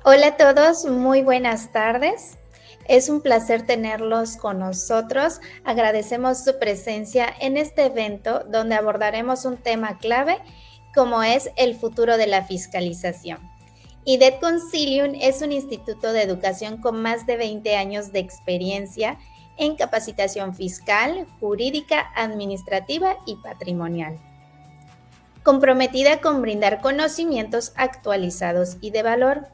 Hola a todos, muy buenas tardes. Es un placer tenerlos con nosotros. Agradecemos su presencia en este evento donde abordaremos un tema clave como es el futuro de la fiscalización. IDET Consilium es un instituto de educación con más de 20 años de experiencia en capacitación fiscal, jurídica, administrativa y patrimonial, comprometida con brindar conocimientos actualizados y de valor.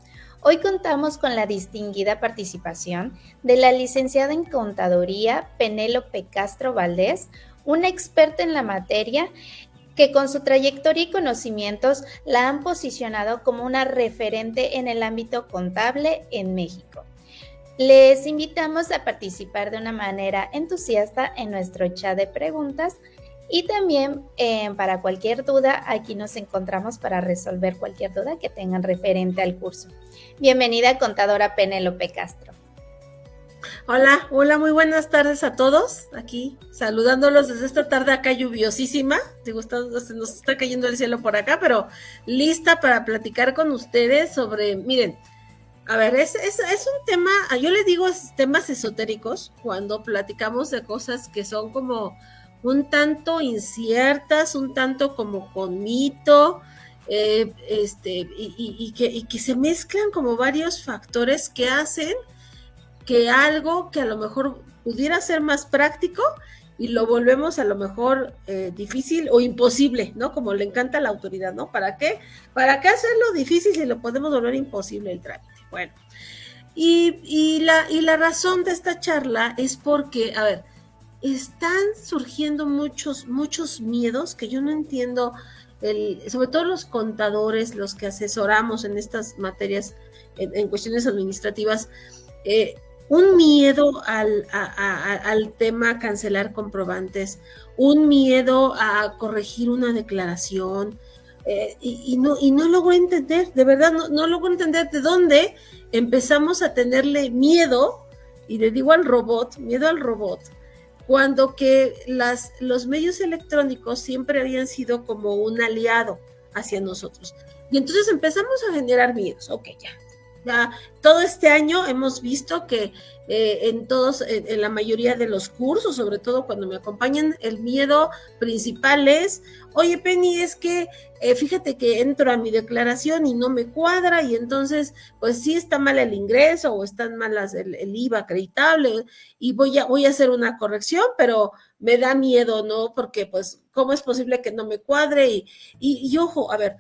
Hoy contamos con la distinguida participación de la licenciada en Contaduría Penélope Castro Valdés, una experta en la materia que con su trayectoria y conocimientos la han posicionado como una referente en el ámbito contable en México. Les invitamos a participar de una manera entusiasta en nuestro chat de preguntas y también para cualquier duda, aquí nos encontramos para resolver cualquier duda que tengan referente al curso. Bienvenida, contadora Penélope Castro. Hola, muy buenas tardes a todos. Aquí saludándolos desde esta tarde acá lluviosísima. Se nos está cayendo el cielo por acá, pero lista para platicar con ustedes sobre, miren, a ver, es un tema, yo le digo temas esotéricos cuando platicamos de cosas que son como un tanto inciertas, un tanto como con mito, y que se mezclan como varios factores que hacen que algo que a lo mejor pudiera ser más práctico y lo volvemos a lo mejor difícil o imposible, ¿no? Como le encanta a la autoridad, ¿no? ¿Para qué? ¿Para qué hacerlo difícil si lo podemos volver imposible el trámite? Bueno, la razón de esta charla es porque, a ver, están surgiendo muchos miedos que yo no entiendo, sobre todo los contadores, los que asesoramos en estas materias, en cuestiones administrativas, eh, un miedo al tema cancelar comprobantes, un miedo a corregir una declaración, y no logro entender, de verdad, no logro entender de dónde empezamos a tenerle miedo, y le digo miedo al robot, cuando que los medios electrónicos siempre habían sido como un aliado hacia nosotros. Y entonces empezamos a generar miedos. Ok, ya todo este año hemos visto que en la mayoría de los cursos, sobre todo cuando me acompañan, el miedo principal es, oye Penny, es que fíjate que entro a mi declaración y no me cuadra, y entonces pues sí está mal el ingreso o están malas el IVA acreditable, y voy a hacer una corrección, pero me da miedo, ¿no? Porque pues, ¿cómo es posible que no me cuadre? Y ojo, a ver,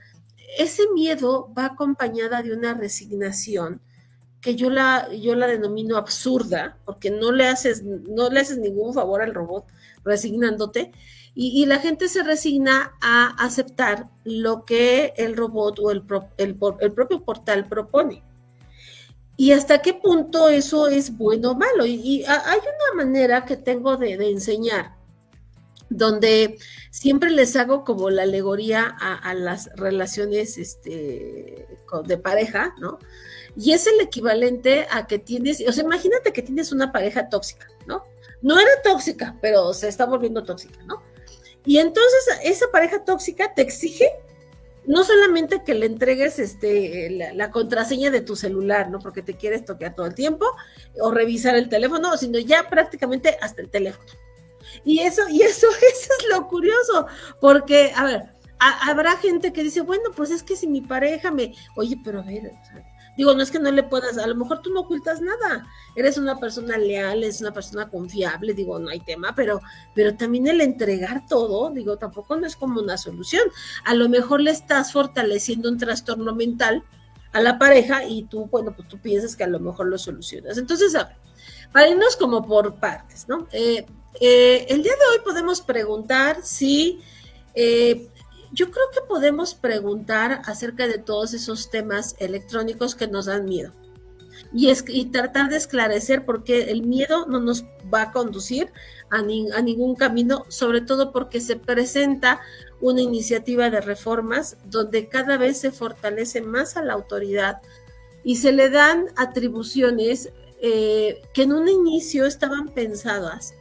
ese miedo va acompañada de una resignación que yo la denomino absurda, porque no le haces ningún favor al robot resignándote, y la gente se resigna a aceptar lo que el robot o el propio portal propone. ¿Y hasta qué punto eso es bueno o malo? Y hay una manera que tengo de enseñar, donde siempre les hago como la alegoría a las relaciones de pareja, ¿no? Y es el equivalente a que tienes, o sea, imagínate que tienes una pareja tóxica, ¿no? No era tóxica, pero se está volviendo tóxica, ¿no? Y entonces esa pareja tóxica te exige no solamente que le entregues la contraseña de tu celular, ¿no? Porque te quieres toquear todo el tiempo o revisar el teléfono, sino ya prácticamente hasta el teléfono. Y eso es lo curioso, porque, a ver, habrá gente que dice, bueno, pues es que si mi pareja oye, pero a ver, o sea, digo, no es que no le puedas, a lo mejor tú no ocultas nada, eres una persona leal, eres una persona confiable, digo, no hay tema, pero también el entregar todo, digo, tampoco no es como una solución. A lo mejor le estás fortaleciendo un trastorno mental a la pareja y tú, bueno, pues tú piensas que a lo mejor lo solucionas. Entonces, a ver, para irnos como por partes, ¿no? El día de hoy podemos preguntar si, yo creo que podemos preguntar acerca de todos esos temas electrónicos que nos dan miedo. Y tratar de esclarecer por qué el miedo no nos va a conducir a ningún camino, sobre todo porque se presenta una iniciativa de reformas donde cada vez se fortalece más a la autoridad y se le dan atribuciones que en un inicio estaban pensadas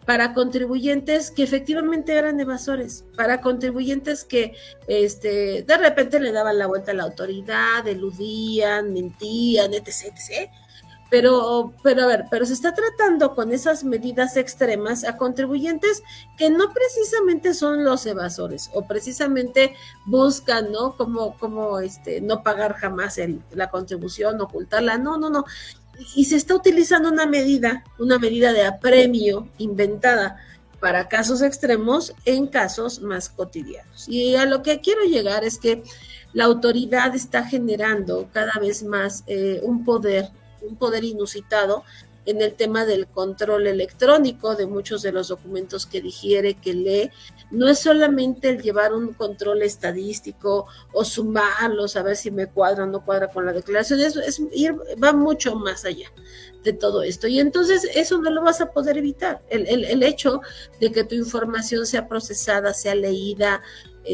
para contribuyentes que efectivamente eran evasores, para contribuyentes que de repente le daban la vuelta a la autoridad, eludían, mentían, etc., etc. Pero se está tratando con esas medidas extremas a contribuyentes que no precisamente son los evasores o precisamente buscan, ¿no? Como no pagar jamás la contribución, ocultarla, no. Y se está utilizando una medida de apremio inventada para casos extremos en casos más cotidianos. Y a lo que quiero llegar es que la autoridad está generando cada vez más un poder inusitado en el tema del control electrónico de muchos de los documentos que digiere, que lee. No es solamente el llevar un control estadístico o sumarlos a ver si me cuadra o no cuadra con la declaración, va mucho más allá de todo esto. Y entonces eso no lo vas a poder evitar. El hecho de que tu información sea procesada, sea leída,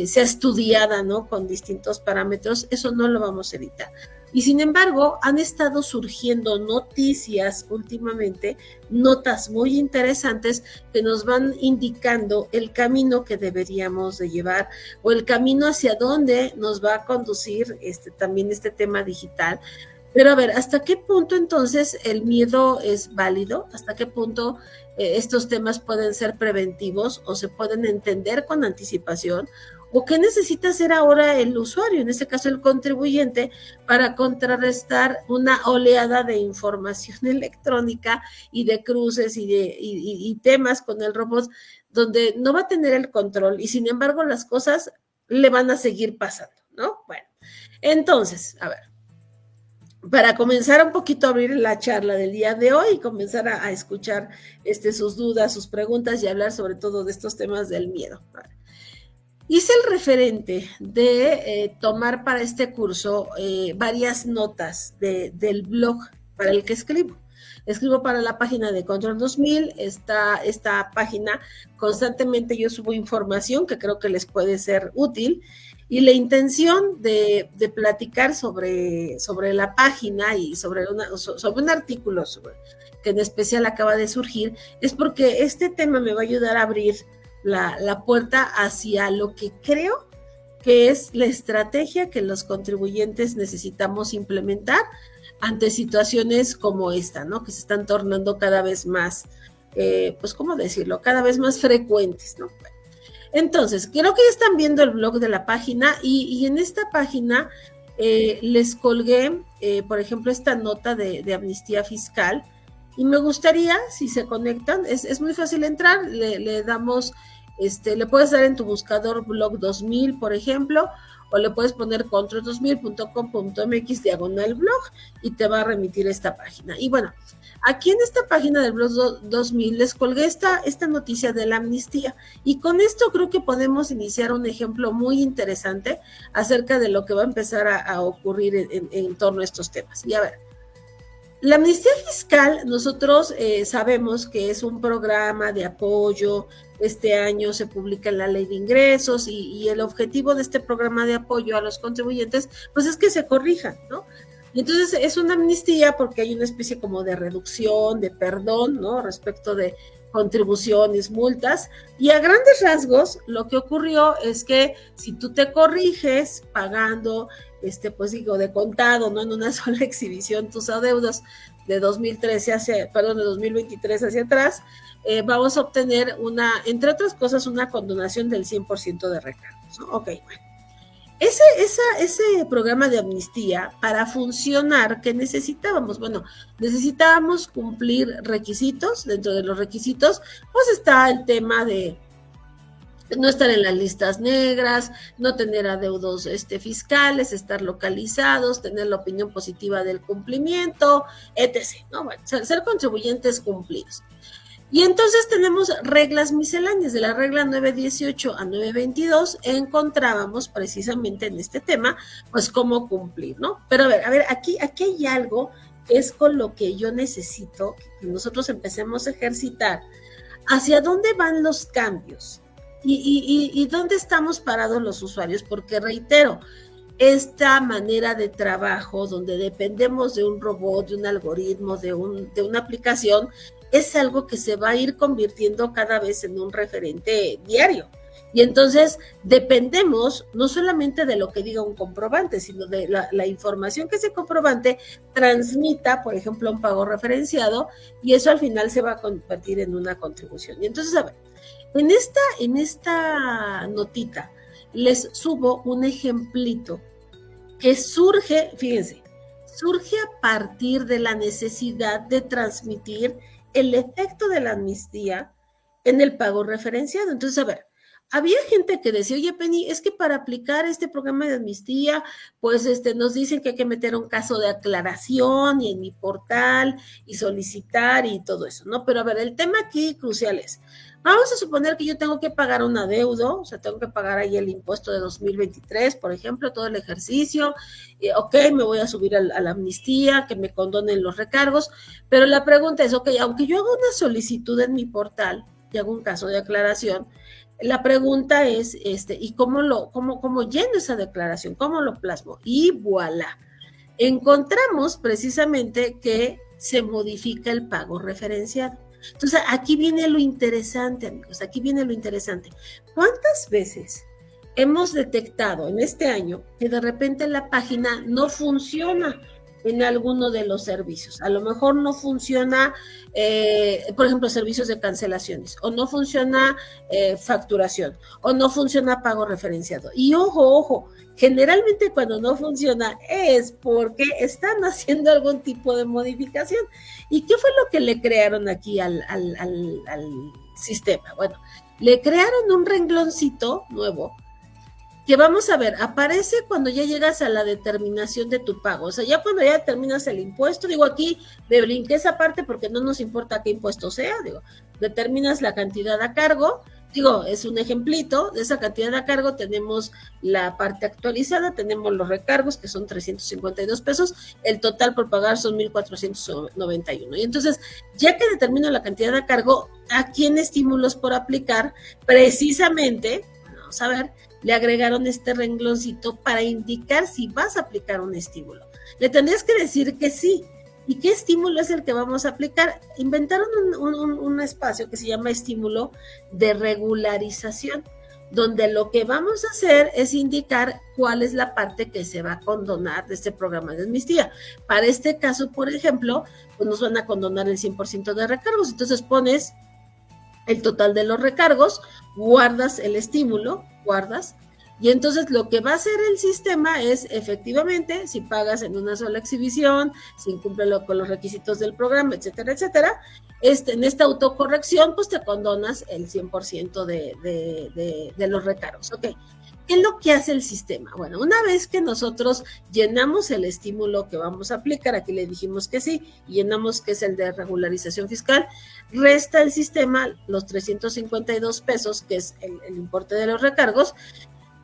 sea estudiada, ¿no? Con distintos parámetros, eso no lo vamos a evitar. Y sin embargo, han estado surgiendo noticias últimamente, notas muy interesantes que nos van indicando el camino que deberíamos de llevar o el camino hacia dónde nos va a conducir también este tema digital. Pero a ver, ¿hasta qué punto entonces el miedo es válido? ¿Hasta qué punto estos temas pueden ser preventivos o se pueden entender con anticipación? ¿O qué necesita hacer ahora el usuario, en este caso el contribuyente, para contrarrestar una oleada de información electrónica y de cruces y temas con el robot donde no va a tener el control y sin embargo las cosas le van a seguir pasando, ¿no? Bueno, entonces, a ver, para comenzar un poquito a abrir la charla del día de hoy y comenzar a escuchar sus dudas, sus preguntas y hablar sobre todo de estos temas del miedo. Vale. Hice el referente de tomar para este curso varias notas del blog para el que escribo. Escribo para la página de Control 2000, esta página constantemente yo subo información que creo que les puede ser útil y la intención de platicar sobre la página y sobre un artículo que en especial acaba de surgir es porque este tema me va a ayudar a abrir la puerta hacia lo que creo que es la estrategia que los contribuyentes necesitamos implementar ante situaciones como esta, ¿no? Que se están tornando cada vez más, ¿cómo decirlo? Cada vez más frecuentes, ¿no? Bueno, entonces, creo que ya están viendo el blog de la página y en esta página les colgué, por ejemplo, esta nota de amnistía fiscal y me gustaría, si se conectan, es muy fácil entrar, le damos... le puedes dar en tu buscador blog 2000, por ejemplo, o le puedes poner control2000.com.mx/blog y te va a remitir esta página. Y bueno, aquí en esta página del blog 2000 les colgué esta noticia de la amnistía y con esto creo que podemos iniciar un ejemplo muy interesante acerca de lo que va a empezar a ocurrir en torno a estos temas. Y a ver, la amnistía fiscal, nosotros sabemos que es un programa de apoyo. Este año se publica en la Ley de Ingresos y el objetivo de este programa de apoyo a los contribuyentes, pues es que se corrijan, ¿no? Y entonces es una amnistía porque hay una especie como de reducción, de perdón, ¿no? Respecto de contribuciones, multas, y a grandes rasgos lo que ocurrió es que si tú te corriges pagando, de contado, ¿no? En una sola exhibición tus adeudos de 2023 hacia atrás, vamos a obtener entre otras cosas, una condonación del 100% de recargos, ¿no? Ok, bueno. Ese programa de amnistía, para funcionar, ¿qué necesitábamos? Bueno, necesitábamos cumplir requisitos. Dentro de los requisitos, pues está el tema de no estar en las listas negras, no tener adeudos fiscales, estar localizados, tener la opinión positiva del cumplimiento, etc., ¿no? Bueno, ser contribuyentes cumplidos. Y entonces tenemos reglas misceláneas. De la regla 918 a 922 encontrábamos precisamente en este tema, pues cómo cumplir, ¿no? Pero a ver, aquí hay algo que es con lo que yo necesito que nosotros empecemos a ejercitar. ¿Hacia dónde van los cambios? ¿Y dónde estamos parados los usuarios? Porque reitero, esta manera de trabajo donde dependemos de un robot, de un algoritmo, de una aplicación, es algo que se va a ir convirtiendo cada vez en un referente diario. Y entonces dependemos no solamente de lo que diga un comprobante, sino de la información que ese comprobante transmita, por ejemplo, un pago referenciado, y eso al final se va a convertir en una contribución. Y entonces, a ver, en esta notita les subo un ejemplito que surge, fíjense, surge a partir de la necesidad de transmitir el efecto de la amnistía en el pago referenciado. Entonces, a ver, había gente que decía, oye, Penny, es que para aplicar este programa de amnistía, pues nos dicen que hay que meter un caso de aclaración y en mi portal y solicitar y todo eso, ¿no? Pero a ver, el tema aquí crucial es, vamos a suponer que yo tengo que pagar un adeudo, o sea, tengo que pagar ahí el impuesto de 2023, por ejemplo, todo el ejercicio, ok, me voy a subir a la amnistía, que me condonen los recargos, pero la pregunta es, ok, aunque yo haga una solicitud en mi portal y hago un caso de aclaración, la pregunta es, ¿y cómo lleno esa declaración? ¿Cómo lo plasmo? Y voilà, encontramos precisamente que se modifica el pago referenciado. Entonces, aquí viene lo interesante, amigos, aquí viene lo interesante. ¿Cuántas veces hemos detectado en este año que de repente la página no funciona en alguno de los servicios? A lo mejor no funciona, por ejemplo, servicios de cancelaciones, o no funciona facturación, o no funciona pago referenciado. Y ojo, generalmente cuando no funciona es porque están haciendo algún tipo de modificación. ¿Y qué fue lo que le crearon aquí al sistema? Bueno, le crearon un rengloncito nuevo que vamos a ver, aparece cuando ya llegas a la determinación de tu pago, o sea, ya cuando ya determinas el impuesto, digo, aquí me brinqué esa parte porque no nos importa qué impuesto sea, digo, determinas la cantidad a cargo, digo, es un ejemplito, de esa cantidad a cargo tenemos la parte actualizada, tenemos los recargos que son 352 pesos, el total por pagar son 1,491, y entonces, ya que determino la cantidad a cargo, aquí en estímulos por aplicar, precisamente, vamos a ver, le agregaron este rengloncito para indicar si vas a aplicar un estímulo. Le tendrías que decir que sí. ¿Y qué estímulo es el que vamos a aplicar? Inventaron un espacio que se llama estímulo de regularización, donde lo que vamos a hacer es indicar cuál es la parte que se va a condonar de este programa de amnistía. Para este caso, por ejemplo, pues nos van a condonar el 100% de recargos. Entonces pones el total de los recargos, guardas el estímulo, y entonces lo que va a hacer el sistema es, efectivamente, si pagas en una sola exhibición, si incumple con los requisitos del programa, etcétera, etcétera, en esta autocorrección, pues te condonas el 100% de los recargos, ¿ok? ¿Qué es lo que hace el sistema? Bueno, una vez que nosotros llenamos el estímulo que vamos a aplicar, aquí le dijimos que sí, y llenamos que es el de regularización fiscal, resta el sistema los 352 pesos, que es el importe de los recargos,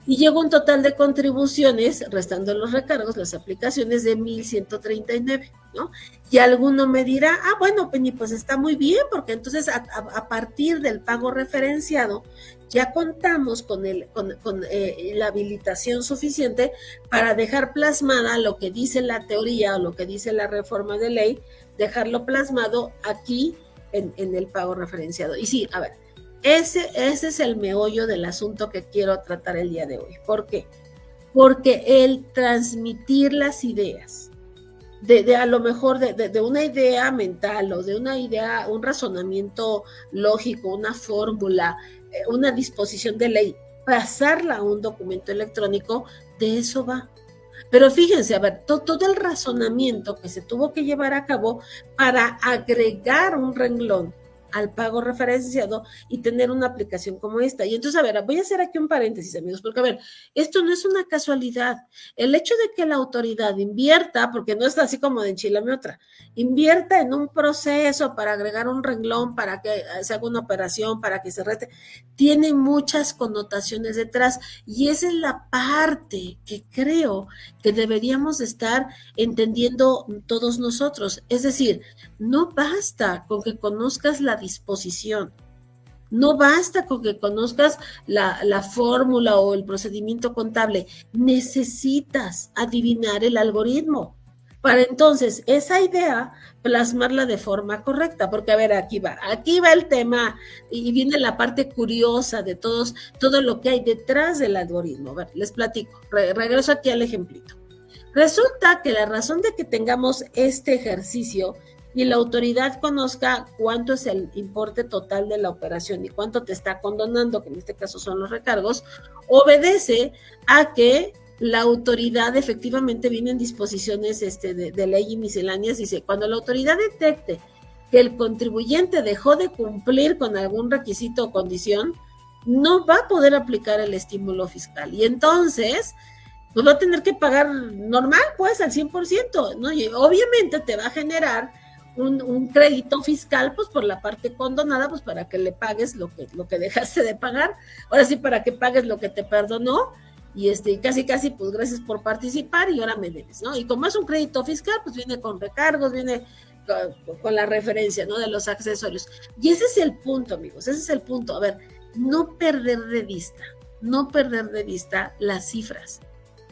y llega un total de contribuciones, restando los recargos, las aplicaciones de 1,139, ¿no? Y alguno me dirá, bueno, Penny, pues está muy bien, porque entonces a partir del pago referenciado, ya contamos con la habilitación suficiente para dejar plasmada lo que dice la teoría o lo que dice la reforma de ley, dejarlo plasmado aquí en el pago referenciado. Y sí, a ver, ese es el meollo del asunto que quiero tratar el día de hoy. ¿Por qué? Porque el transmitir las ideas, de a lo mejor de una idea mental o de una idea, un razonamiento lógico, una fórmula, una disposición de ley, pasarla a un documento electrónico, de eso va. Pero fíjense, a ver, todo el razonamiento que se tuvo que llevar a cabo para agregar un renglón al pago referenciado y tener una aplicación como esta. Y entonces, a ver, voy a hacer aquí un paréntesis, amigos, porque, a ver, esto no es una casualidad. El hecho de que la autoridad invierta, porque no es así como de enchilame otra, invierta en un proceso para agregar un renglón, para que se haga una operación, para que se rete, tiene muchas connotaciones detrás, y esa es la parte que creo que deberíamos estar entendiendo todos nosotros. Es decir, no basta con que conozcas la disposición, no basta con que conozcas la fórmula o el procedimiento contable, necesitas adivinar el algoritmo, para entonces esa idea plasmarla de forma correcta, porque a ver, aquí va el tema y viene la parte curiosa de todo lo que hay detrás del algoritmo. A ver, les platico, regreso aquí al ejemplito. Resulta que la razón de que tengamos este ejercicio y la autoridad conozca cuánto es el importe total de la operación y cuánto te está condonando, que en este caso son los recargos, obedece a que la autoridad efectivamente viene en disposiciones de ley y misceláneas, dice, cuando la autoridad detecte que el contribuyente dejó de cumplir con algún requisito o condición, no va a poder aplicar el estímulo fiscal. Y entonces, pues va a tener que pagar normal, pues, al 100%, ¿no? Y obviamente te va a generar un crédito fiscal, pues, por la parte condonada, pues, para que le pagues lo que dejaste de pagar. Ahora sí, para que pagues lo que te perdonó. Y casi, pues, gracias por participar y ahora me debes, ¿no? Y como es un crédito fiscal, pues, viene con recargos, viene con la referencia, ¿no? De los accesorios. Y ese es el punto, amigos, ese es el punto. A ver, no perder de vista las cifras,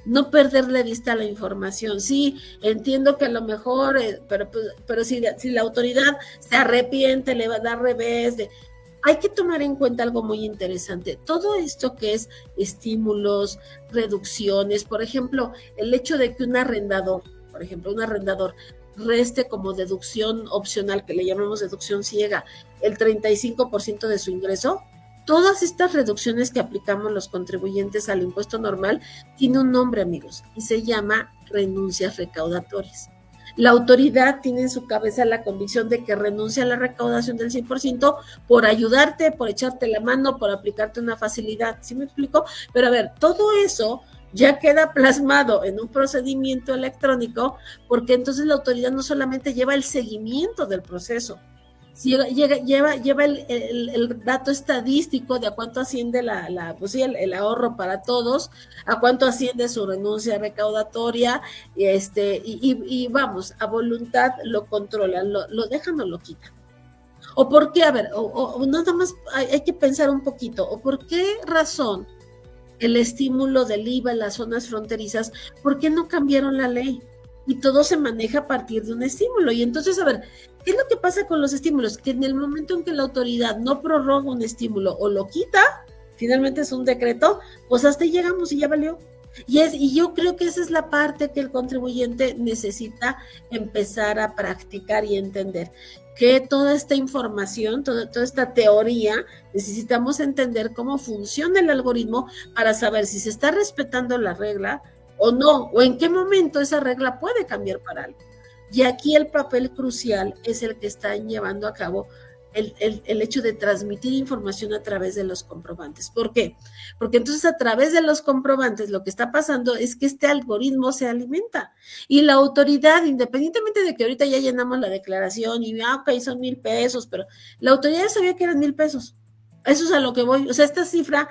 no perder de vista la información. Sí, entiendo que a lo mejor, pero si la autoridad se arrepiente, le va a dar revés, hay que tomar en cuenta algo muy interesante. Todo esto que es estímulos, reducciones, por ejemplo, el hecho de que un arrendador reste como deducción opcional, que le llamamos deducción ciega, el 35% de su ingreso. Todas estas reducciones que aplicamos los contribuyentes al impuesto normal tiene un nombre, amigos, y se llama renuncias recaudatorias. La autoridad tiene en su cabeza la convicción de que renuncia a la recaudación del 100% por ayudarte, por echarte la mano, por aplicarte una facilidad. ¿Sí me explico? Pero a ver, todo eso ya queda plasmado en un procedimiento electrónico, porque entonces la autoridad no solamente lleva el seguimiento del proceso, lleva el dato estadístico de a cuánto asciende pues sí, el ahorro para todos, a cuánto asciende su renuncia recaudatoria, y vamos, a voluntad lo controlan, lo dejan o lo quitan. ¿O por qué? A ver, o nada más hay que pensar un poquito, ¿o por qué razón el estímulo del IVA en las zonas fronterizas, por qué no cambiaron la ley? Y todo se maneja a partir de un estímulo. Y entonces, a ver, ¿qué es lo que pasa con los estímulos? Que en el momento en que la autoridad no prorroga un estímulo o lo quita, finalmente es un decreto, pues hasta ahí llegamos y ya valió. Y yo creo que esa es la parte que el contribuyente necesita empezar a practicar y entender. Que toda esta información, toda esta teoría, necesitamos entender cómo funciona el algoritmo para saber si se está respetando la regla o no, o en qué momento esa regla puede cambiar para algo. Y aquí el papel crucial es el que están llevando a cabo el hecho de transmitir información a través de los comprobantes. ¿Por qué? Porque entonces a través de los comprobantes lo que está pasando es que este algoritmo se alimenta y la autoridad, independientemente de que ahorita ya llenamos la declaración y ok, son 1,000 pesos, pero la autoridad sabía que eran 1,000 pesos. Eso es a lo que voy. O sea, esta cifra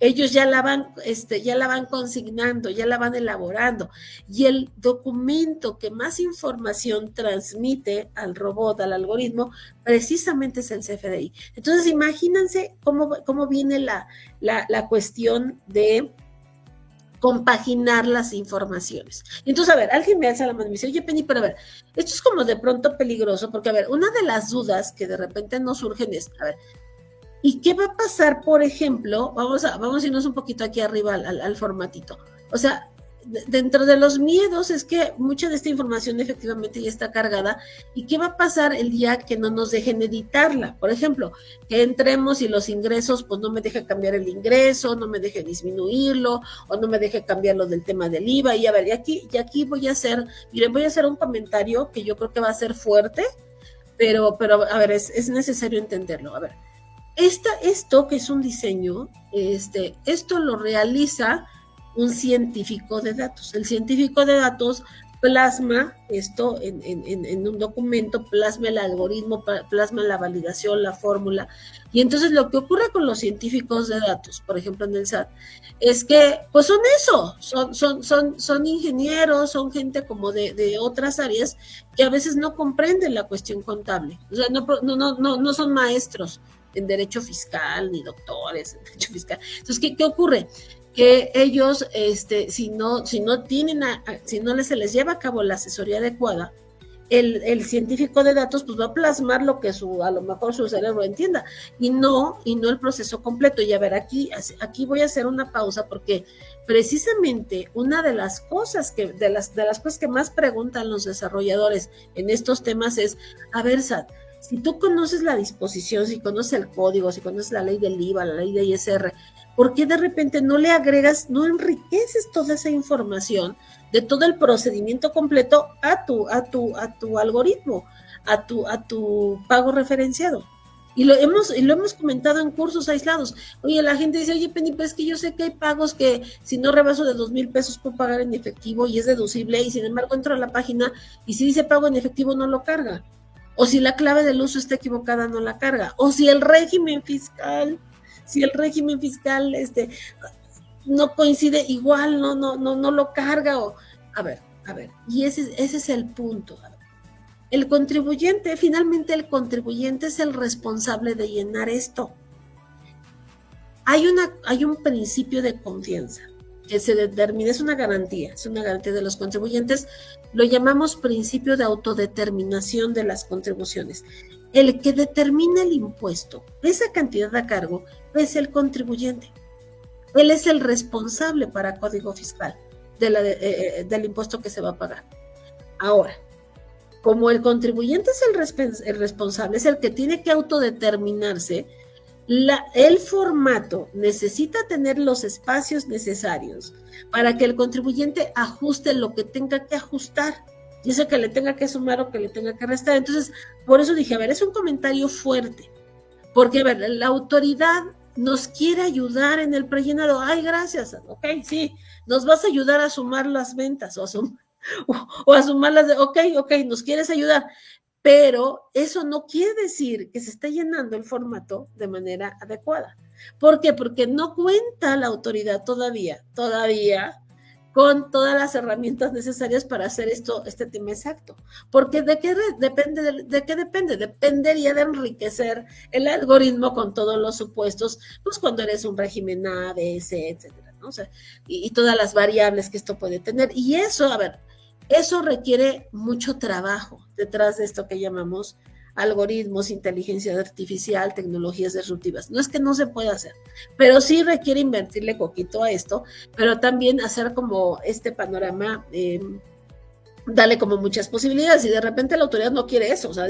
ellos ya la van consignando, ya la van elaborando. Y el documento que más información transmite al robot, al algoritmo, precisamente es el CFDI. Entonces, imagínense cómo viene la cuestión de compaginar las informaciones. Entonces, a ver, alguien me alza la mano y me dice, oye, Penny, pero a ver, esto es como de pronto peligroso, porque, a ver, una de las dudas que de repente nos surgen es, a ver, ¿y qué va a pasar, por ejemplo? Vamos a irnos un poquito aquí arriba al formatito. O sea, dentro de los miedos es que mucha de esta información efectivamente ya está cargada. ¿Y qué va a pasar el día que no nos dejen editarla? Por ejemplo, que entremos y los ingresos, pues no me deje cambiar el ingreso, no me deje disminuirlo, o no me deje cambiar lo del tema del IVA. Y a ver, y aquí voy a hacer un comentario que yo creo que va a ser fuerte, pero a ver, es necesario entenderlo. A ver. Esto que es un diseño, esto lo realiza un científico de datos. El científico de datos plasma esto en un documento, plasma el algoritmo, plasma la validación, la fórmula. Y entonces lo que ocurre con los científicos de datos, por ejemplo en el SAT, es que pues son eso, son ingenieros, son gente como de otras áreas que a veces no comprenden la cuestión contable. O sea, no son maestros en derecho fiscal, ni doctores en derecho fiscal. Entonces, ¿qué ocurre? que ellos, si no tienen, si no se les lleva a cabo la asesoría adecuada, el científico de datos pues va a plasmar lo que a lo mejor su cerebro entienda y no el proceso completo. Y a ver, aquí voy a hacer una pausa porque precisamente una de las cosas de las cosas que más preguntan los desarrolladores en estos temas es, a ver, Sat, si tú conoces la disposición, si conoces el código, si conoces la ley del IVA, la ley de ISR, ¿por qué de repente no le agregas, no enriqueces toda esa información de todo el procedimiento completo a tu algoritmo, a tu pago referenciado? Y lo hemos comentado en cursos aislados. Oye, la gente dice, oye, Penny, pues es que yo sé que hay pagos que si no rebaso de 2,000 pesos puedo pagar en efectivo y es deducible, y sin embargo entro a la página y si dice pago en efectivo no lo carga. O si la clave del uso está equivocada, no la carga. O si el régimen fiscal no coincide, igual no lo carga. A ver, y ese es el punto. El contribuyente, finalmente el contribuyente es el responsable de llenar esto. Hay un principio de confianza que se determina, es una garantía de los contribuyentes, lo llamamos principio de autodeterminación de las contribuciones. El que determina el impuesto, esa cantidad a cargo, es el contribuyente. Él es el responsable para Código Fiscal del impuesto que se va a pagar. Ahora, como el contribuyente es el responsable, es el que tiene que autodeterminarse, el formato necesita tener los espacios necesarios para que el contribuyente ajuste lo que tenga que ajustar, y eso que le tenga que sumar o que le tenga que restar. Entonces, por eso dije, a ver, es un comentario fuerte, porque a ver, la autoridad nos quiere ayudar en el prellenado. Ay, gracias, ok, sí, nos vas a ayudar a sumar las ventas o a sumar las ok, nos quieres ayudar, pero eso no quiere decir que se esté llenando el formato de manera adecuada. ¿Por qué? Porque no cuenta la autoridad todavía con todas las herramientas necesarias para hacer este tema exacto. Porque ¿de qué depende? Dependería de enriquecer el algoritmo con todos los supuestos, pues cuando eres un régimen A, B, C, etcétera, ¿no? O sea, y todas las variables que esto puede tener. Y eso, a ver, eso requiere mucho trabajo detrás de esto que llamamos algoritmos, inteligencia artificial, tecnologías disruptivas. No es que no se pueda hacer, pero sí requiere invertirle coquito a esto, pero también hacer como este panorama, darle como muchas posibilidades, y de repente la autoridad no quiere eso, o sea,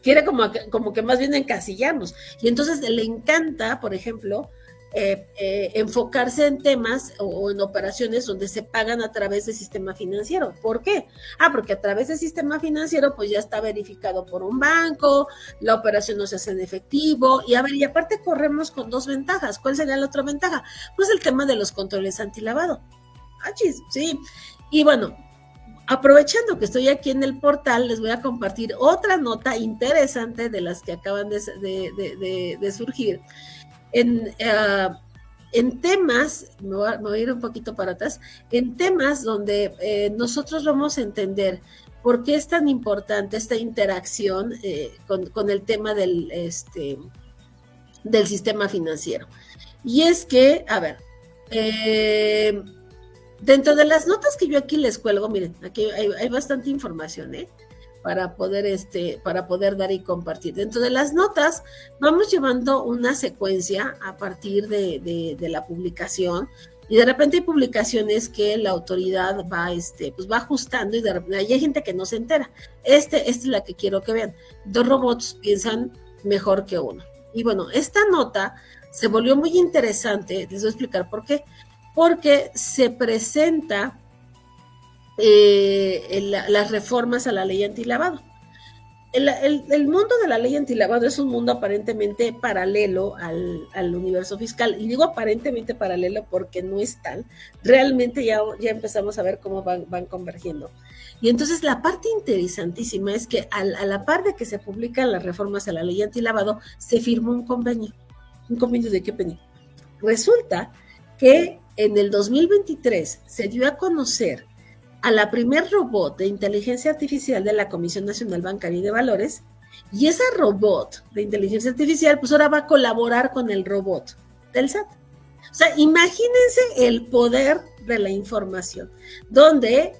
quiere como que más bien encasillarnos. Y entonces le encanta, por ejemplo, enfocarse en temas o en operaciones donde se pagan a través del sistema financiero. ¿Por qué? Porque a través del sistema financiero pues ya está verificado por un banco, la operación no se hace en efectivo, y a ver, y aparte corremos con dos ventajas. ¿Cuál sería la otra ventaja? Pues el tema de los controles antilavado. Sí. Y bueno, aprovechando que estoy aquí en el portal, les voy a compartir otra nota interesante de las que acaban de surgir. En temas, me voy a ir un poquito para atrás, en temas donde nosotros vamos a entender por qué es tan importante esta interacción con el tema del sistema financiero. Y es que, a ver, dentro de las notas que yo aquí les cuelgo, miren, aquí hay bastante información, para poder dar y compartir. Dentro de las notas vamos llevando una secuencia a partir de la publicación, y de repente hay publicaciones que la autoridad va ajustando, y de repente hay gente que no se entera. Esta es la que quiero que vean. 2 robots piensan mejor que uno. Y bueno, esta nota se volvió muy interesante. Les voy a explicar por qué. Porque se presenta las reformas a la ley antilavado. El mundo de la ley antilavado es un mundo aparentemente paralelo al universo fiscal, y digo aparentemente paralelo porque no es tal. Realmente ya empezamos a ver cómo van convergiendo. Y entonces la parte interesantísima es que a la par de que se publican las reformas a la ley antilavado, se firmó un convenio. ¿Un convenio de qué, Penny? Resulta que en el 2023 se dio a conocer a la primer robot de inteligencia artificial de la Comisión Nacional Bancaria y de Valores, y esa robot de inteligencia artificial pues ahora va a colaborar con el robot del SAT. O sea, imagínense el poder de la información, donde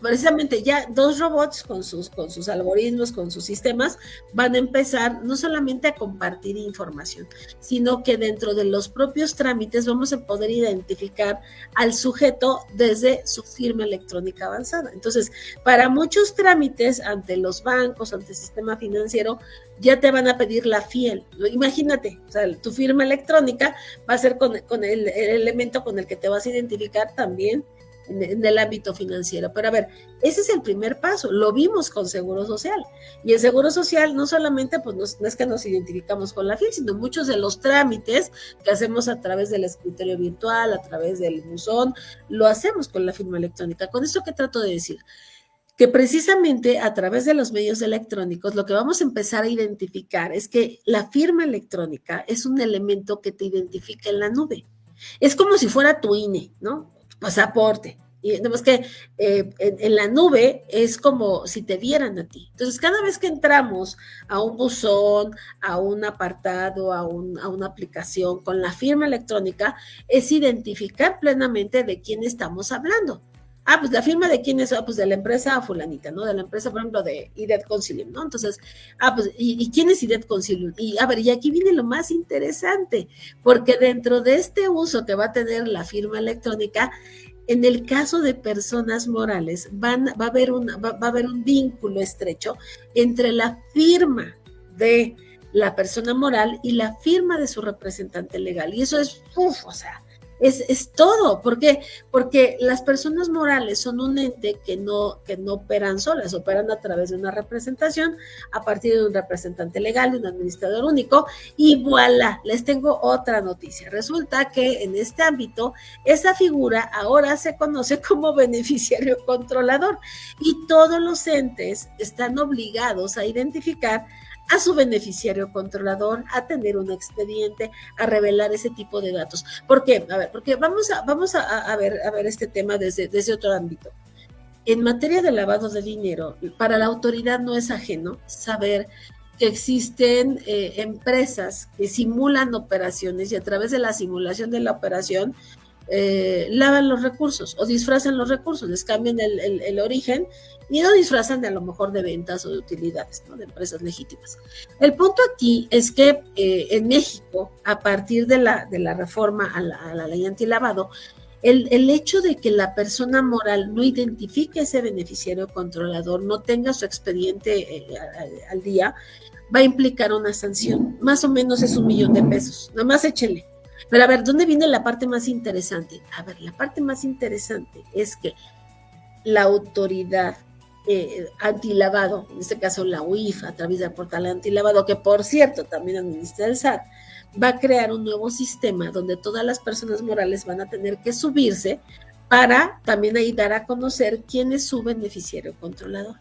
precisamente ya dos robots con sus algoritmos, con sus sistemas, van a empezar no solamente a compartir información, sino que dentro de los propios trámites vamos a poder identificar al sujeto desde su firma electrónica avanzada. Entonces, para muchos trámites ante los bancos, ante el sistema financiero, ya te van a pedir la fiel. Imagínate, o sea, tu firma electrónica va a ser con el elemento con el que te vas a identificar también en el ámbito financiero. Pero a ver, ese es el primer paso, lo vimos con Seguro Social. Y el Seguro Social no solamente pues no es que nos identificamos con la FIL, sino muchos de los trámites que hacemos a través del escritorio virtual, a través del buzón, lo hacemos con la firma electrónica. ¿Con esto qué trato de decir? Que precisamente a través de los medios electrónicos lo que vamos a empezar a identificar es que la firma electrónica es un elemento que te identifica en la nube. Es como si fuera tu INE, ¿no? Tu pasaporte. Y además que en la nube es como si te vieran a ti. Entonces, cada vez que entramos a un buzón, a un apartado, a una aplicación con la firma electrónica, es identificar plenamente de quién estamos hablando. Ah, pues la firma de quién es, pues de la empresa fulanita, ¿no? De la empresa, por ejemplo, de IDET Concilium, ¿no? Entonces, pues, ¿y quién es IDET Concilium? Y a ver, y aquí viene lo más interesante, porque dentro de este uso que va a tener la firma electrónica, en el caso de personas morales, va a haber un vínculo estrecho entre la firma de la persona moral y la firma de su representante legal. Y eso es, o sea, es todo. ¿Por qué? Porque las personas morales son un ente que no operan solas, operan a través de una representación, a partir de un representante legal, de un administrador único, y voilà, les tengo otra noticia. Resulta que en este ámbito, esa figura ahora se conoce como beneficiario controlador, y todos los entes están obligados a identificar a su beneficiario controlador, a tener un expediente, a revelar ese tipo de datos. ¿Por qué? A ver, porque vamos a ver este tema desde otro ámbito. En materia de lavado de dinero, para la autoridad no es ajeno saber que existen empresas que simulan operaciones y a través de la simulación de la operación lavan los recursos o disfrazan los recursos, les cambian el origen y lo disfrazan de a lo mejor de ventas o de utilidades, ¿no? De empresas legítimas. El punto aquí es que en México, a partir de la reforma a la ley antilavado, el hecho de que la persona moral no identifique ese beneficiario controlador, no tenga su expediente al día, va a implicar una sanción. Más o menos es $1,000,000. Nada más échele. Pero a ver, ¿dónde viene la parte más interesante? A ver, la parte más interesante es que la autoridad antilavado, en este caso la UIF, a través del portal antilavado, que por cierto también administra el SAT, va a crear un nuevo sistema donde todas las personas morales van a tener que subirse para también ahí dar a conocer quién es su beneficiario controlador.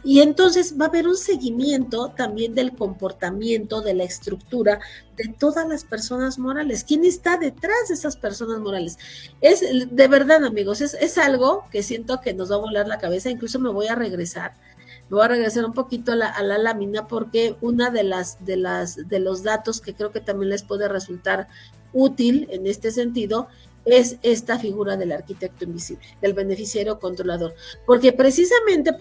Y entonces va a haber un seguimiento también del comportamiento, de la estructura de todas las personas morales. ¿Quién está detrás de esas personas morales? Es de verdad, amigos, es algo que siento que nos va a volar la cabeza. Incluso me voy a regresar un poquito a la lámina, porque una de los datos que creo que también les puede resultar útil en este sentido es esta figura del arquitecto invisible, del beneficiario controlador, porque precisamente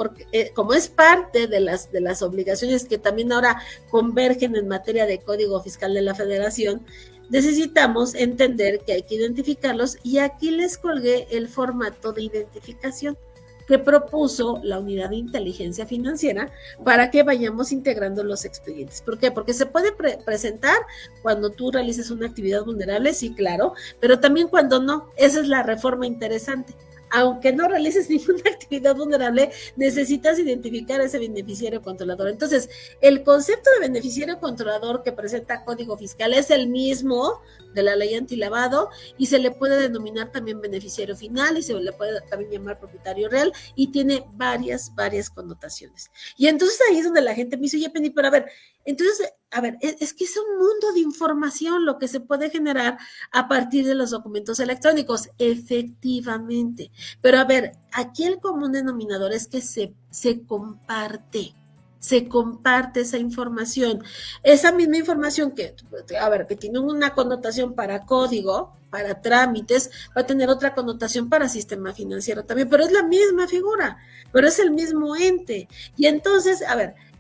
como es parte de las obligaciones que también ahora convergen en materia de Código Fiscal de la Federación, necesitamos entender que hay que identificarlos, y aquí les colgué el formato de identificación que propuso la Unidad de Inteligencia Financiera para que vayamos integrando los expedientes. ¿Por qué? Porque se puede presentar cuando tú realices una actividad vulnerable, sí, claro, pero también cuando no. Esa es la reforma interesante. Aunque no realices ninguna actividad vulnerable, necesitas identificar a ese beneficiario controlador. Entonces, el concepto de beneficiario controlador que presenta Código Fiscal es el mismo de la ley antilavado, y se le puede denominar también beneficiario final, y se le puede también llamar propietario real, y tiene varias connotaciones. Y entonces ahí es donde la gente me dice, oye, Penny, pero a ver, entonces, es que es un mundo de información lo que se puede generar a partir de los documentos electrónicos, efectivamente. Pero a ver, aquí el común denominador es que se comparte. se comparte esa información. Esa misma información que tiene una connotación para código, para trámites, va a tener otra connotación para sistema financiero también, pero es la misma figura, pero es el mismo ente. Y entonces,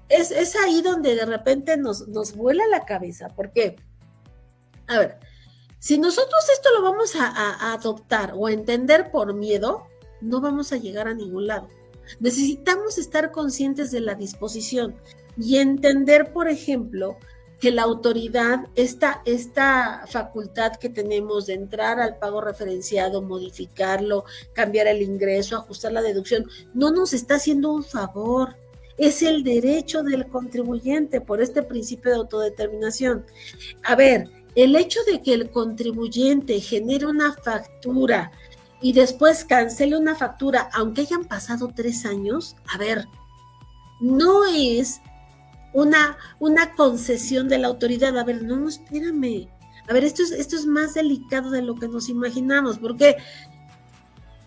es ahí donde de repente nos vuela la cabeza, porque, si nosotros esto lo vamos a adoptar o a entender por miedo, no vamos a llegar a ningún lado. Necesitamos estar conscientes de la disposición y entender, por ejemplo, que la autoridad, esta facultad que tenemos de entrar al pago referenciado, modificarlo, cambiar el ingreso, ajustar la deducción, no nos está haciendo un favor. Es el derecho del contribuyente por este principio de autodeterminación. El hecho de que el contribuyente genere una factura y después cancele una factura, aunque hayan pasado 3 años, no es una concesión de la autoridad. No, espérame. Esto es más delicado de lo que nos imaginamos, porque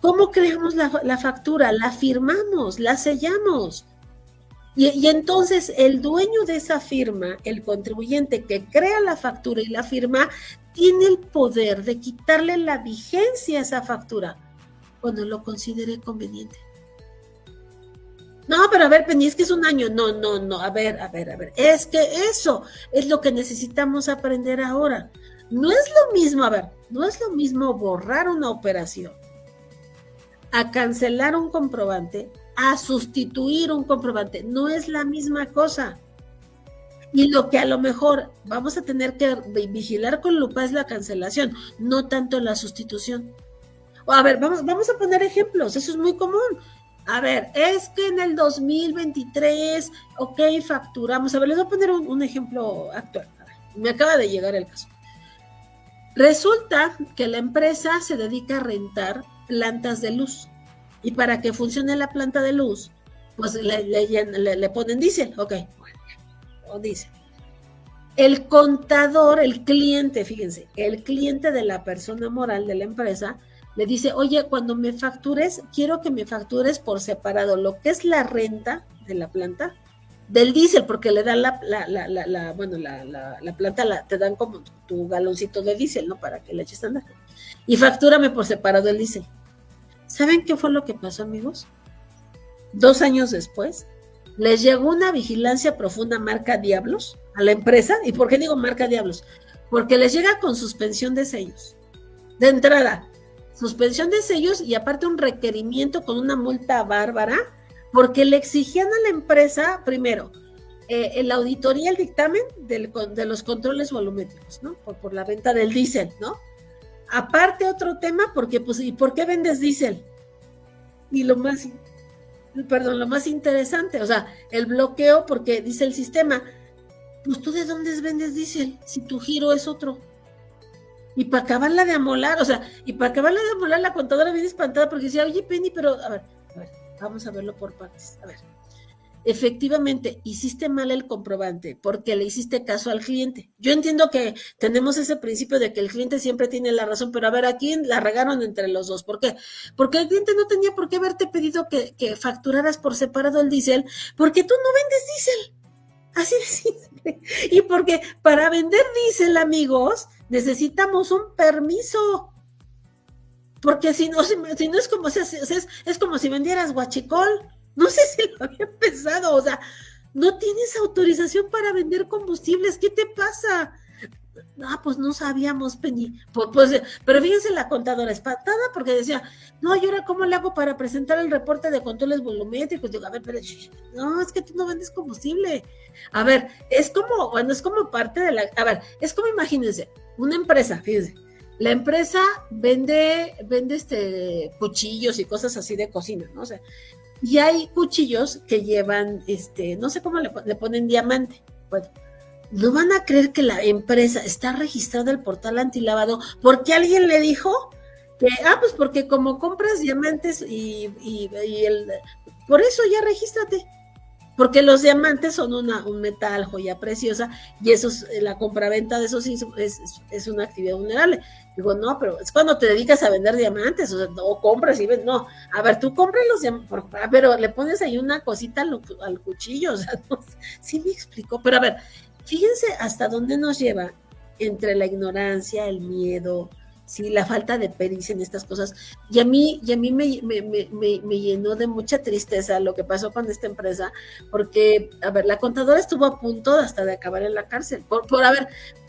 ¿cómo creamos la factura? La firmamos, la sellamos. Y entonces el dueño de esa firma, el contribuyente que crea la factura y la firma, tiene el poder de quitarle la vigencia a esa factura cuando lo considere conveniente. No, pero Penny, es que es un año. No. Es que eso es lo que necesitamos aprender ahora. No es lo mismo borrar una operación, a cancelar un comprobante, a sustituir un comprobante. No es la misma cosa. Y lo que a lo mejor vamos a tener que vigilar con lupa es la cancelación, no tanto la sustitución. Vamos a poner ejemplos, eso es muy común. Es que en el 2023, facturamos. Les voy a poner un ejemplo actual. Me acaba de llegar el caso. Resulta que la empresa se dedica a rentar plantas de luz. Y para que funcione la planta de luz, pues le ponen diésel. O diésel. El contador, el cliente, fíjense, el cliente de la persona moral de la empresa le dice, oye, cuando me factures, quiero que me factures por separado lo que es la renta de la planta del diésel, porque le dan la planta, te dan como tu galoncito de diésel, ¿no? Para que le eches a andar. Y factúrame por separado el diésel. ¿Saben qué fue lo que pasó, amigos? 2 años después, les llegó una vigilancia profunda marca Diablos a la empresa. ¿Y por qué digo marca Diablos? Porque les llega con suspensión de sellos. De entrada, suspensión de sellos y aparte un requerimiento con una multa bárbara, porque le exigían a la empresa, primero, la auditoría, el dictamen de los controles volumétricos, ¿no? Por la venta del diésel, ¿no? Aparte otro tema, porque pues, ¿y por qué vendes diésel? Y lo más interesante, el bloqueo, porque dice el sistema, pues tú de dónde vendes diésel, si tu giro es otro. Y para acabarla de amolar, la contadora viene espantada porque decía, oye, Penny, pero vamos a verlo por partes. Efectivamente, hiciste mal el comprobante porque le hiciste caso al cliente. Yo entiendo que tenemos ese principio de que el cliente siempre tiene la razón, pero aquí la regaron entre los dos. ¿Por qué? Porque el cliente no tenía por qué haberte pedido que facturaras por separado el diésel, porque tú no vendes diésel. Así de simple. Y porque para vender diésel, amigos, necesitamos un permiso. Porque si no es como es como si vendieras guachicol. No sé si lo había pensado, no tienes autorización para vender combustibles, ¿qué te pasa? Pues no sabíamos, Penny. Pero fíjense la contadora espantada porque decía, no, ¿y ahora cómo le hago para presentar el reporte de controles volumétricos? Digo, pero no, es que tú no vendes combustible. Es como parte de la, es como imagínense, una empresa, fíjense, la empresa vende cuchillos y cosas así de cocina, ¿no? Y hay cuchillos que llevan, no sé cómo le ponen diamante. Bueno, no van a creer que la empresa está registrada al portal antilavado porque alguien le dijo que, pues porque como compras diamantes por eso ya regístrate. porque los diamantes son un metal, joya preciosa, y eso es, la compraventa de esos es una actividad vulnerable. Digo, no, pero es cuando te dedicas a vender diamantes, o sea, o compras y ves, no, a ver, tú compras los diamantes, pero le pones ahí una cosita al cuchillo, o sea, no, sí me explicó, pero a ver, fíjense hasta dónde nos lleva entre la ignorancia, el miedo, sí, la falta de pericia en estas cosas. Y a mí me llenó de mucha tristeza lo que pasó con esta empresa, porque, a ver, la contadora estuvo a punto hasta de acabar en la cárcel,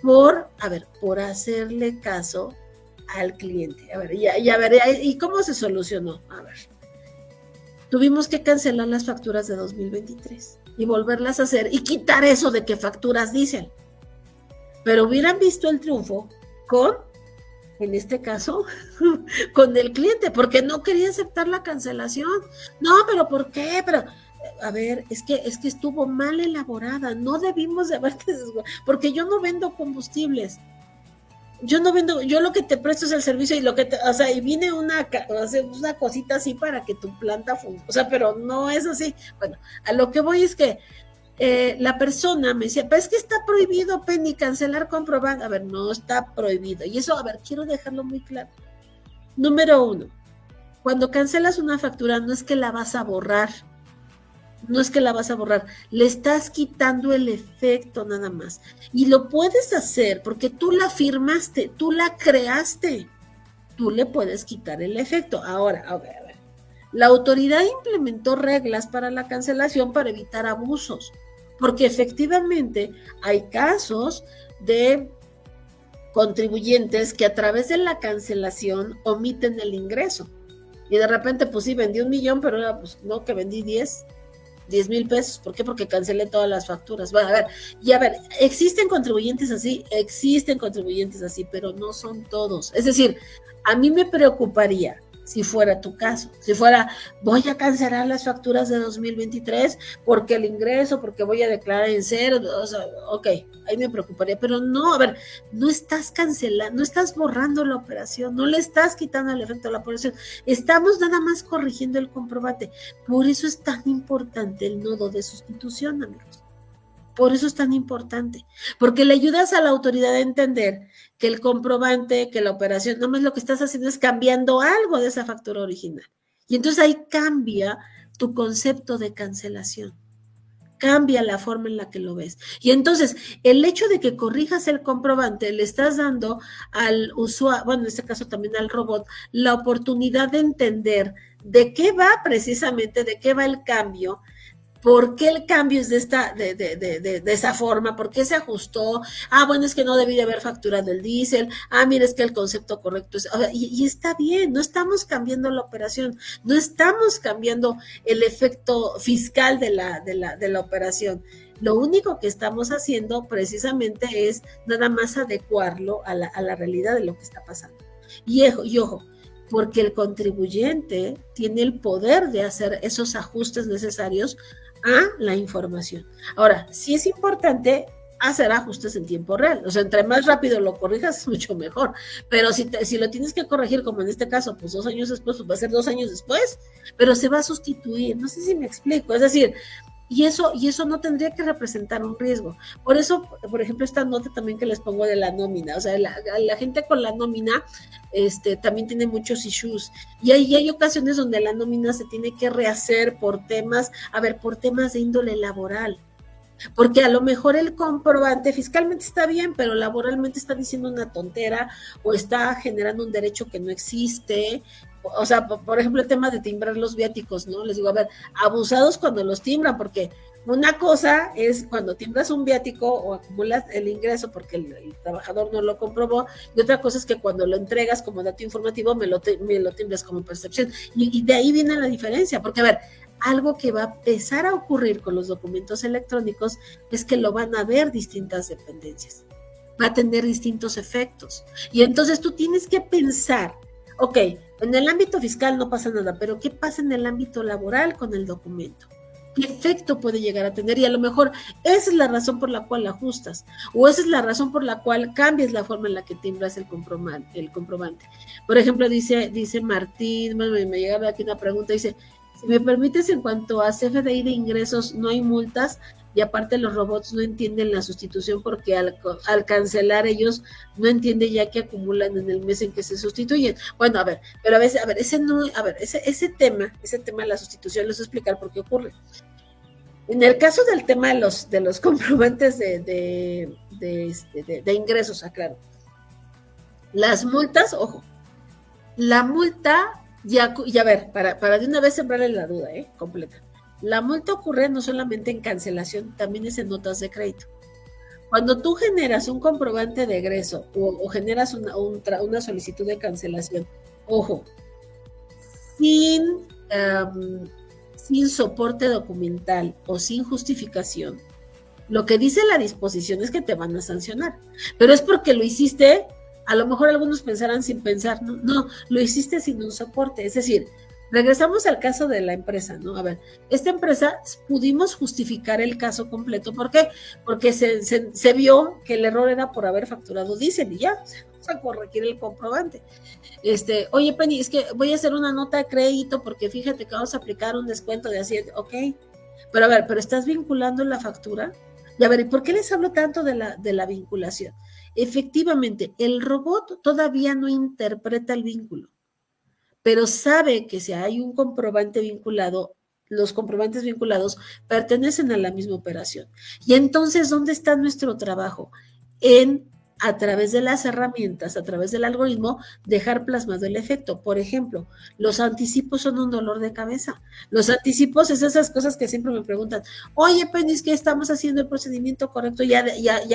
por hacerle caso al cliente. A ver, ¿y cómo se solucionó? A ver, tuvimos que cancelar las facturas de 2023 y volverlas a hacer y quitar eso de que facturas dicen. Pero hubieran visto el triunfo en este caso, con el cliente, porque no quería aceptar la cancelación. No, pero ¿por qué? Pero, a ver, es que estuvo mal elaborada, no debimos de haberte, porque yo no vendo combustibles. Yo lo que te presto es el servicio y y viene una cosita así para que tu planta funcione, o sea, pero no es así. Bueno, a lo que voy es que la persona me decía, pero es que está prohibido, Penny, cancelar comprobante. A ver, no está prohibido. Y eso, a ver, quiero dejarlo muy claro. Número 1, cuando cancelas una factura no es que la vas a borrar. No es que la vas a borrar, le estás quitando el efecto nada más. Y lo puedes hacer porque tú la firmaste, tú la creaste. Tú le puedes quitar el efecto. Ahora, a ver. La autoridad implementó reglas para la cancelación para evitar abusos, porque efectivamente hay casos de contribuyentes que a través de la cancelación omiten el ingreso. Y de repente, pues sí, vendí 1 millón, pero era, pues no, que vendí 10,000 pesos. ¿Por qué? Porque cancelé todas las facturas. Bueno, a ver, existen contribuyentes así, pero no son todos. Es decir, a mí me preocuparía si fuera tu caso, si fuera, voy a cancelar las facturas de 2023 porque el ingreso, porque voy a declarar en cero, o sea, ok, ahí me preocuparía, pero no, a ver, no estás cancelando, no estás borrando la operación, no le estás quitando el efecto a la operación, estamos nada más corrigiendo el comprobante. Por eso es tan importante el nodo de sustitución, amigos. Por eso es tan importante, porque le ayudas a la autoridad a entender que el comprobante, que la operación, nomás lo que estás haciendo es cambiando algo de esa factura original. Y entonces ahí cambia tu concepto de cancelación, cambia la forma en la que lo ves. Y entonces el hecho de que corrijas el comprobante, le estás dando al usuario, bueno, en este caso también al robot, la oportunidad de entender de qué va precisamente, de qué va el cambio. ¿Por qué el cambio es de esa forma? ¿Por qué se ajustó? Bueno, es que no debí de haber facturado el diésel. Mira, es que el concepto correcto es... Y está bien, no estamos cambiando la operación, no estamos cambiando el efecto fiscal de la operación. Lo único que estamos haciendo precisamente es nada más adecuarlo a la realidad de lo que está pasando. Y ojo, porque el contribuyente tiene el poder de hacer esos ajustes necesarios a la información. Ahora, sí es importante hacer ajustes en tiempo real, o sea, entre más rápido lo corrijas es mucho mejor, pero si lo tienes que corregir, como en este caso, pues 2 años después, pues va a ser 2 años después, pero se va a sustituir, no sé si me explico, es decir, y eso no tendría que representar un riesgo. Por eso, por ejemplo, esta nota también que les pongo de la nómina, o sea, la gente con la nómina también tiene muchos issues, y hay ocasiones donde la nómina se tiene que rehacer por temas de índole laboral, porque a lo mejor el comprobante fiscalmente está bien, pero laboralmente está diciendo una tontera o está generando un derecho que no existe. O sea, por ejemplo, el tema de timbrar los viáticos, ¿no? Les digo, a ver, abusados cuando los timbran, porque una cosa es cuando timbras un viático o acumulas el ingreso porque el trabajador no lo comprobó, y otra cosa es que cuando lo entregas como dato informativo me lo timbras como percepción. Y de ahí viene la diferencia, porque, a ver, algo que va a empezar a ocurrir con los documentos electrónicos es que lo van a ver distintas dependencias, va a tener distintos efectos. Y entonces tú tienes que pensar, ok, en el ámbito fiscal no pasa nada, pero ¿qué pasa en el ámbito laboral con el documento? ¿Qué efecto puede llegar a tener? Y a lo mejor esa es la razón por la cual ajustas, o esa es la razón por la cual cambias la forma en la que timbras el comprobante. Por ejemplo, dice Martín, me llegaba aquí una pregunta, dice, Si me permites, en cuanto a CFDI de ingresos, no hay multas y aparte los robots no entienden la sustitución porque al cancelar ellos no entienden ya que acumulan en el mes en que se sustituyen. Bueno, a ver, pero a veces, a ver, ese tema de la sustitución, les voy a explicar por qué ocurre. En el caso del tema de los comprobantes de ingresos, aclaro. Las multas, ojo, la multa, ya a ver, para de una vez sembrarle la duda, completa. La multa ocurre no solamente en cancelación, también es en notas de crédito. Cuando tú generas un comprobante de egreso o generas una solicitud de cancelación, ojo, sin soporte documental o sin justificación, lo que dice la disposición es que te van a sancionar. Pero es porque lo hiciste, a lo mejor algunos pensarán sin pensar, no, lo hiciste sin un soporte. Es decir, regresamos al caso de la empresa, ¿no? A ver, esta empresa pudimos justificar el caso completo. ¿Por qué? Porque se vio que el error era por haber facturado diésel y ya, vamos a corregir el comprobante. Oye, Penny, es que voy a hacer una nota de crédito porque fíjate que vamos a aplicar un descuento de así, ok. Pero a ver, ¿pero estás vinculando la factura? Y a ver, ¿y por qué les hablo tanto de la vinculación? Efectivamente, el robot todavía no interpreta el vínculo, pero sabe que si hay un comprobante vinculado, los comprobantes vinculados pertenecen a la misma operación. Y entonces, ¿dónde está nuestro trabajo? A través de las herramientas, a través del algoritmo, dejar plasmado el efecto. Por ejemplo, los anticipos son un dolor de cabeza. Los anticipos es esas cosas que siempre me preguntan, oye, Penny, es que estamos haciendo el procedimiento correcto, y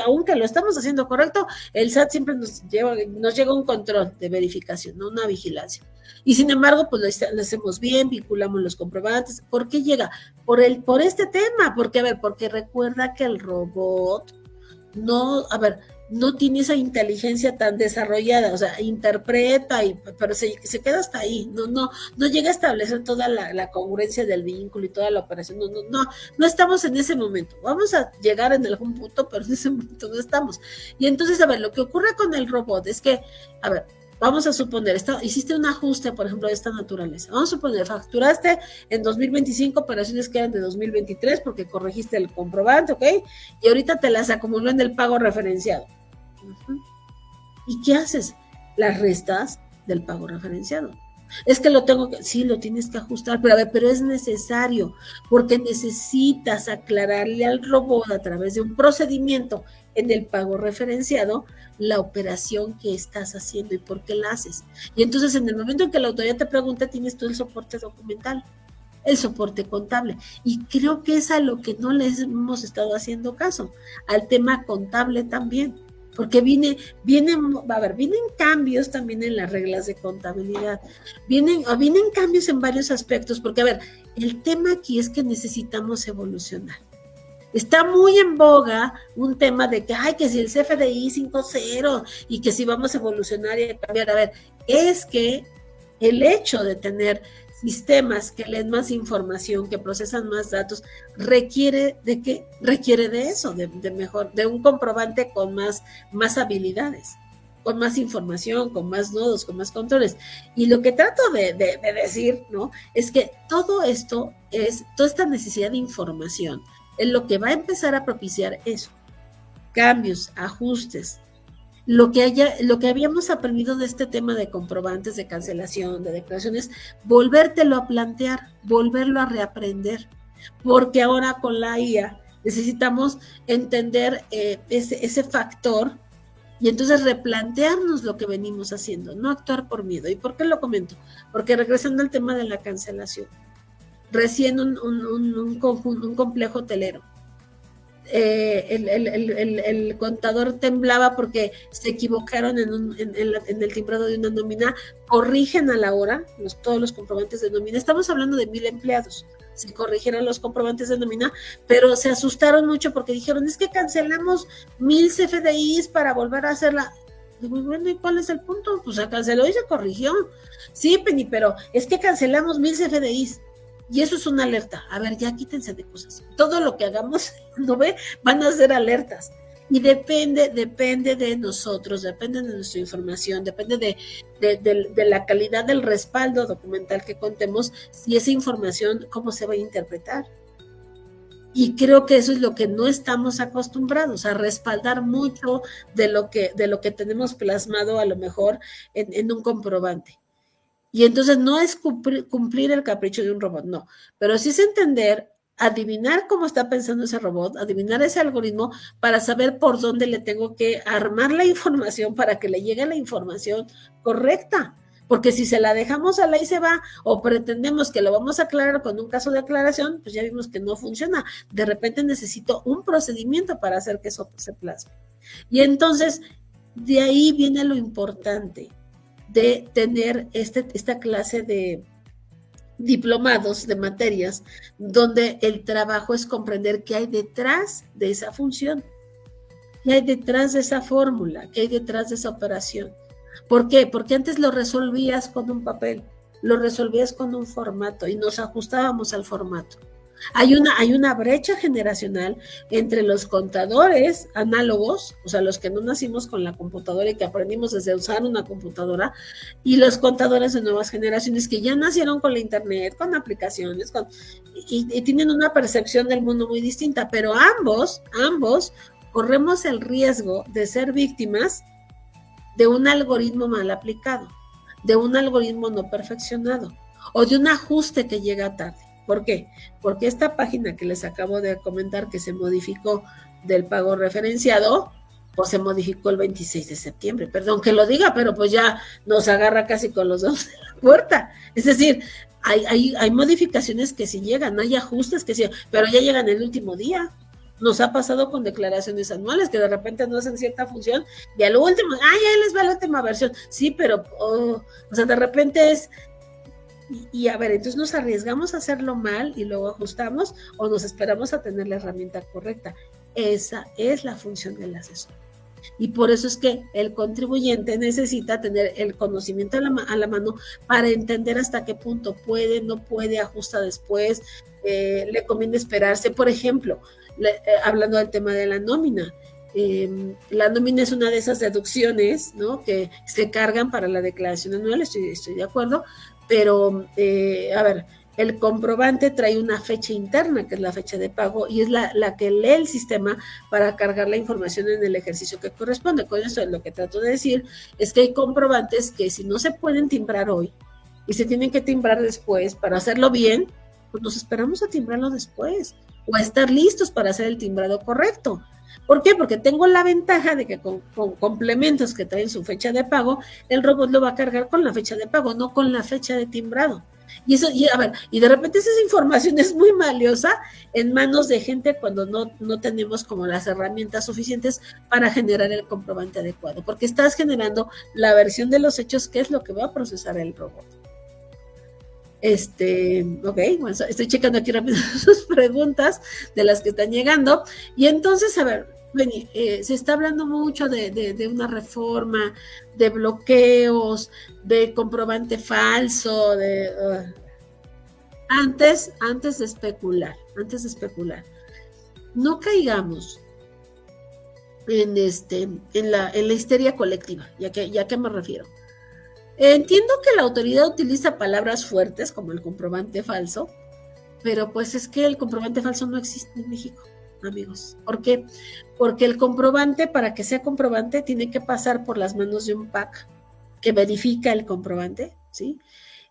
aunque lo estamos haciendo correcto, el SAT siempre nos llega un control de verificación, ¿no? Una vigilancia. Y sin embargo, pues lo hacemos bien, vinculamos los comprobantes. ¿Por qué llega? Por este tema, porque recuerda que el robot no tiene esa inteligencia tan desarrollada, o sea, interpreta, pero se queda hasta ahí, no llega a establecer toda la congruencia del vínculo y toda la operación, no estamos en ese momento, vamos a llegar en algún punto, pero en ese momento no estamos. Y entonces, a ver, lo que ocurre con el robot es que, a ver, vamos a suponer, hiciste un ajuste, por ejemplo, de esta naturaleza. Vamos a suponer, facturaste en 2025 operaciones que eran de 2023 porque corregiste el comprobante, ¿ok? Y ahorita te las acumuló en el pago referenciado. ¿Y qué haces? Las restas del pago referenciado. Es que sí, lo tienes que ajustar, pero es necesario, porque necesitas aclararle al robot a través de un procedimiento en el pago referenciado la operación que estás haciendo y por qué la haces. Y entonces, en el momento en que la autoridad te pregunta, tienes tú el soporte documental, el soporte contable. Y creo que es a lo que no les hemos estado haciendo caso, al tema contable también. Porque vienen cambios también en las reglas de contabilidad, vienen cambios en varios aspectos, porque a ver, el tema aquí es que necesitamos evolucionar. Está muy en boga un tema de que si el CFDI 5.0 y que si vamos a evolucionar y a cambiar. A ver, es que el hecho de tener sistemas que leen más información, que procesan más datos, requiere de eso, de un comprobante con más habilidades, con más información, con más nodos, con más controles. Y lo que trato de decir, ¿no? Es que todo esto toda esta necesidad de información es lo que va a empezar a propiciar eso, cambios, ajustes. Lo que habíamos aprendido de este tema de comprobantes, de cancelación, de declaraciones, volvértelo a plantear, volverlo a reaprender, porque ahora con la IA necesitamos entender ese factor y entonces replantearnos lo que venimos haciendo, no actuar por miedo. ¿Y por qué lo comento? Porque regresando al tema de la cancelación, recién un complejo hotelero, el contador temblaba porque se equivocaron en el timbrado de una nómina, corrigen a la hora todos los comprobantes de nómina. Estamos hablando de 1,000 empleados, se corrigieron los comprobantes de nómina, pero se asustaron mucho porque dijeron, es que cancelamos 1,000 CFDIs para volver a hacerla. Digo, bueno, ¿y cuál es el punto? Pues se canceló y se corrigió. Sí, Penny, pero es que cancelamos 1,000 CFDIs. Y eso es una alerta. A ver, ya quítense de cosas. Todo lo que hagamos, ¿no ve? Van a ser alertas. Y depende de nosotros, depende de nuestra información, depende de la calidad del respaldo documental que contemos, si esa información, cómo se va a interpretar. Y creo que eso es lo que no estamos acostumbrados, a respaldar mucho de lo que tenemos plasmado a lo mejor en un comprobante. Y entonces no es cumplir el capricho de un robot, no, pero sí es entender, adivinar cómo está pensando ese robot, adivinar ese algoritmo para saber por dónde le tengo que armar la información para que le llegue la información correcta. Porque si se la dejamos a la y se va, o pretendemos que lo vamos a aclarar con un caso de aclaración, pues ya vimos que no funciona. De repente necesito un procedimiento para hacer que eso se plasme. Y entonces, de ahí viene lo importante de tener esta clase de diplomados de materias donde el trabajo es comprender qué hay detrás de esa función, qué hay detrás de esa fórmula, qué hay detrás de esa operación. ¿Por qué? Porque antes lo resolvías con un papel, lo resolvías con un formato y nos ajustábamos al formato. Hay una brecha generacional entre los contadores análogos, o sea, los que no nacimos con la computadora y que aprendimos desde usar una computadora, y los contadores de nuevas generaciones que ya nacieron con la internet, con aplicaciones, y tienen una percepción del mundo muy distinta, pero ambos corremos el riesgo de ser víctimas de un algoritmo mal aplicado, de un algoritmo no perfeccionado, o de un ajuste que llega tarde. ¿Por qué? Porque esta página que les acabo de comentar que se modificó del pago referenciado, pues se modificó el 26 de septiembre. Perdón que lo diga, pero pues ya nos agarra casi con los dedos de la puerta. Es decir, hay modificaciones que sí llegan, hay ajustes que sí, pero ya llegan el último día. Nos ha pasado con declaraciones anuales que de repente no hacen cierta función y al último, ya les va la última versión. Sí, pero, o sea, de repente es... Y a ver, entonces nos arriesgamos a hacerlo mal y luego ajustamos o nos esperamos a tener la herramienta correcta. Esa es la función del asesor. Y por eso es que el contribuyente necesita tener el conocimiento a la mano para entender hasta qué punto puede, no puede, ajusta después, le conviene esperarse. Por ejemplo, hablando del tema de la nómina, la nómina es una de esas deducciones, ¿no?, que se cargan para la declaración anual, estoy de acuerdo, pero a ver, el comprobante trae una fecha interna, que es la fecha de pago, y es la que lee el sistema para cargar la información en el ejercicio que corresponde. Con eso lo que trato de decir es que hay comprobantes que si no se pueden timbrar hoy y se tienen que timbrar después para hacerlo bien, pues nos esperamos a timbrarlo después o a estar listos para hacer el timbrado correcto. ¿Por qué? Porque tengo la ventaja de que con complementos que traen su fecha de pago, el robot lo va a cargar con la fecha de pago, no con la fecha de timbrado. Y eso, a ver, y de repente esa información es muy valiosa en manos de gente cuando no tenemos como las herramientas suficientes para generar el comprobante adecuado, porque estás generando la versión de los hechos, que es lo que va a procesar el robot. Ok, bueno, estoy checando aquí rápido sus preguntas de las que están llegando. Y entonces, a ver, Beni, se está hablando mucho de una reforma, de bloqueos, de comprobante falso, antes de especular, no caigamos en la histeria colectiva. ¿Ya que me refiero? Entiendo que la autoridad utiliza palabras fuertes como el comprobante falso, pero pues es que el comprobante falso no existe en México, amigos. ¿Por qué? Porque el comprobante, para que sea comprobante, tiene que pasar por las manos de un PAC que verifica el comprobante, ¿sí?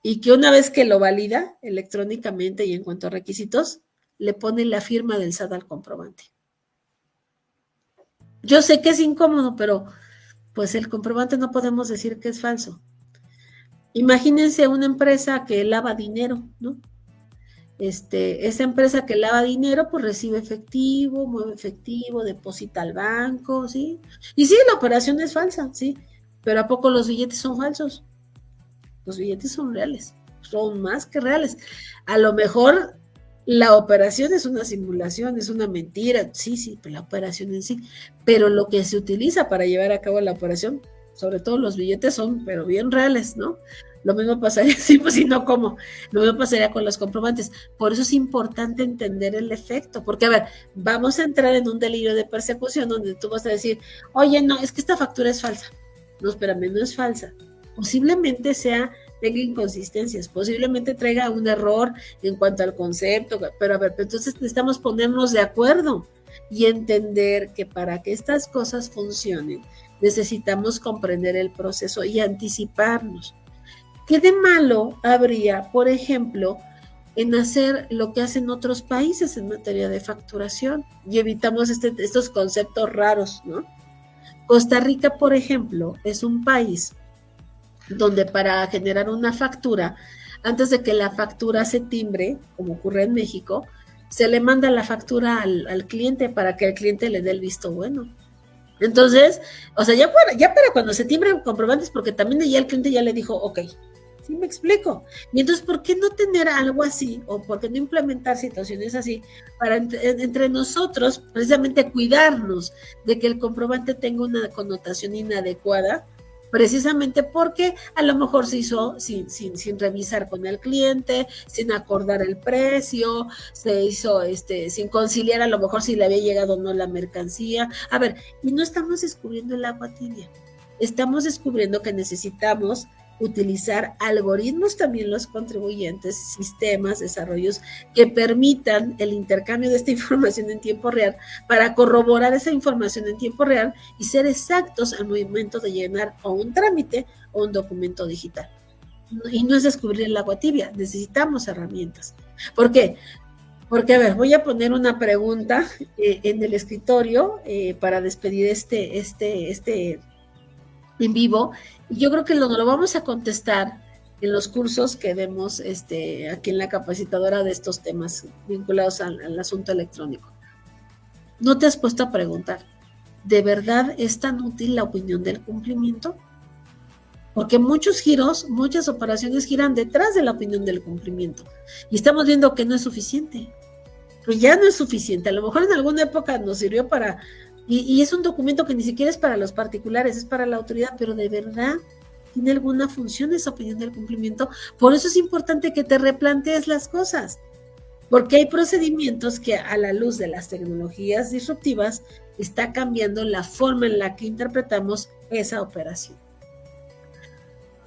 Y que una vez que lo valida electrónicamente y en cuanto a requisitos, le pone la firma del SAT al comprobante. Yo sé que es incómodo, pero pues el comprobante no podemos decir que es falso. Imagínense una empresa que lava dinero, ¿no? Esa empresa que lava dinero, pues recibe efectivo, mueve efectivo, deposita al banco, ¿sí? Y sí, la operación es falsa, ¿sí? Pero ¿a poco los billetes son falsos? Los billetes son reales, son más que reales. A lo mejor la operación es una simulación, es una mentira, sí, pero la operación en sí. Pero lo que se utiliza para llevar a cabo la operación, sobre todo los billetes, son, pero bien reales, ¿no? Lo mismo pasaría, sí, pues si no, ¿cómo? Lo mismo pasaría con los comprobantes. Por eso es importante entender el efecto, porque a ver, vamos a entrar en un delirio de persecución donde tú vas a decir, oye, no, es que esta factura es falsa. No, espérame, no es falsa. Posiblemente tenga inconsistencias, posiblemente traiga un error en cuanto al concepto, pero a ver, entonces necesitamos ponernos de acuerdo y entender que para que estas cosas funcionen, necesitamos comprender el proceso y anticiparnos. ¿Qué de malo habría, por ejemplo, en hacer lo que hacen otros países en materia de facturación? Y evitamos estos conceptos raros, ¿no? Costa Rica, por ejemplo, es un país donde para generar una factura, antes de que la factura se timbre, como ocurre en México, se le manda la factura al cliente para que el cliente le dé el visto bueno. Entonces, o sea, ya para cuando se timbren comprobantes, porque también ya el cliente ya le dijo, ok, ¿sí me explico? Y entonces, ¿por qué no tener algo así? ¿O por qué no implementar situaciones así para entre nosotros, precisamente cuidarnos de que el comprobante tenga una connotación inadecuada? Precisamente porque a lo mejor se hizo sin revisar con el cliente, sin acordar el precio, se hizo sin conciliar a lo mejor si le había llegado o no la mercancía. A ver, y no estamos descubriendo el agua tibia, estamos descubriendo que necesitamos utilizar algoritmos también los contribuyentes, sistemas, desarrollos que permitan el intercambio de esta información en tiempo real para corroborar esa información en tiempo real y ser exactos al momento de llenar o un trámite o un documento digital. Y no es descubrir el agua tibia, necesitamos herramientas. ¿Por qué? Porque, a ver, voy a poner una pregunta en el escritorio para despedir este en vivo, y yo creo que lo vamos a contestar en los cursos que demos aquí en la capacitadora de estos temas vinculados al asunto electrónico. ¿No te has puesto a preguntar, ¿de verdad es tan útil la opinión del cumplimiento? Porque muchos giros, muchas operaciones giran detrás de la opinión del cumplimiento, y estamos viendo que no es suficiente, que ya no es suficiente. A lo mejor en alguna época nos sirvió para... Y es un documento que ni siquiera es para los particulares, es para la autoridad, pero de verdad tiene alguna función esa opinión del cumplimiento. Por eso es importante que te replantees las cosas, porque hay procedimientos que a la luz de las tecnologías disruptivas está cambiando la forma en la que interpretamos esa operación.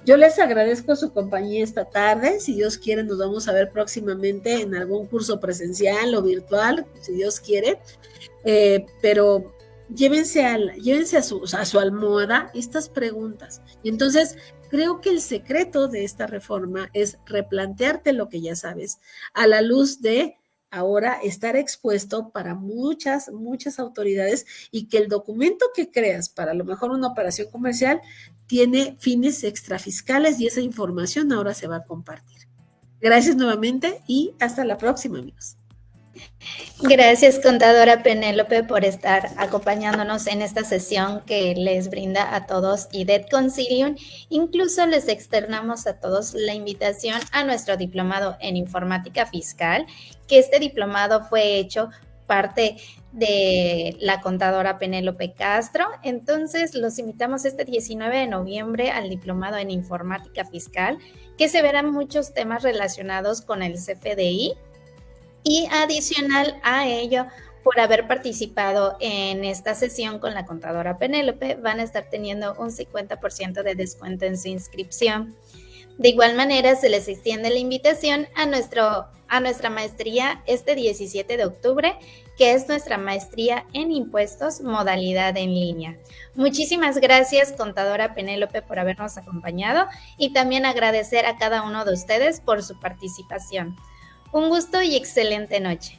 Yo les agradezco su compañía esta tarde. Si Dios quiere, nos vamos a ver próximamente en algún curso presencial o virtual, si Dios quiere. Pero llévense a su almohada estas preguntas. Y entonces creo que el secreto de esta reforma es replantearte lo que ya sabes a la luz de ahora estar expuesto para muchas autoridades, y que el documento que creas para a lo mejor una operación comercial tiene fines extrafiscales, y esa información ahora se va a compartir. Gracias nuevamente y hasta la próxima, amigos. Gracias, contadora Penélope, por estar acompañándonos en esta sesión que les brinda a todos IDET Consilium. Incluso les externamos a todos la invitación a nuestro diplomado en informática fiscal, que este diplomado fue hecho parte de la contadora Penélope Castro. Entonces, los invitamos este 19 de noviembre al diplomado en informática fiscal, que se verán muchos temas relacionados con el CFDI. Y adicional a ello, por haber participado en esta sesión con la contadora Penélope, van a estar teniendo un 50% de descuento en su inscripción. De igual manera, se les extiende la invitación a nuestra maestría este 17 de octubre, que es nuestra maestría en impuestos, modalidad en línea. Muchísimas gracias, contadora Penélope, por habernos acompañado, y también agradecer a cada uno de ustedes por su participación. Un gusto y excelente noche.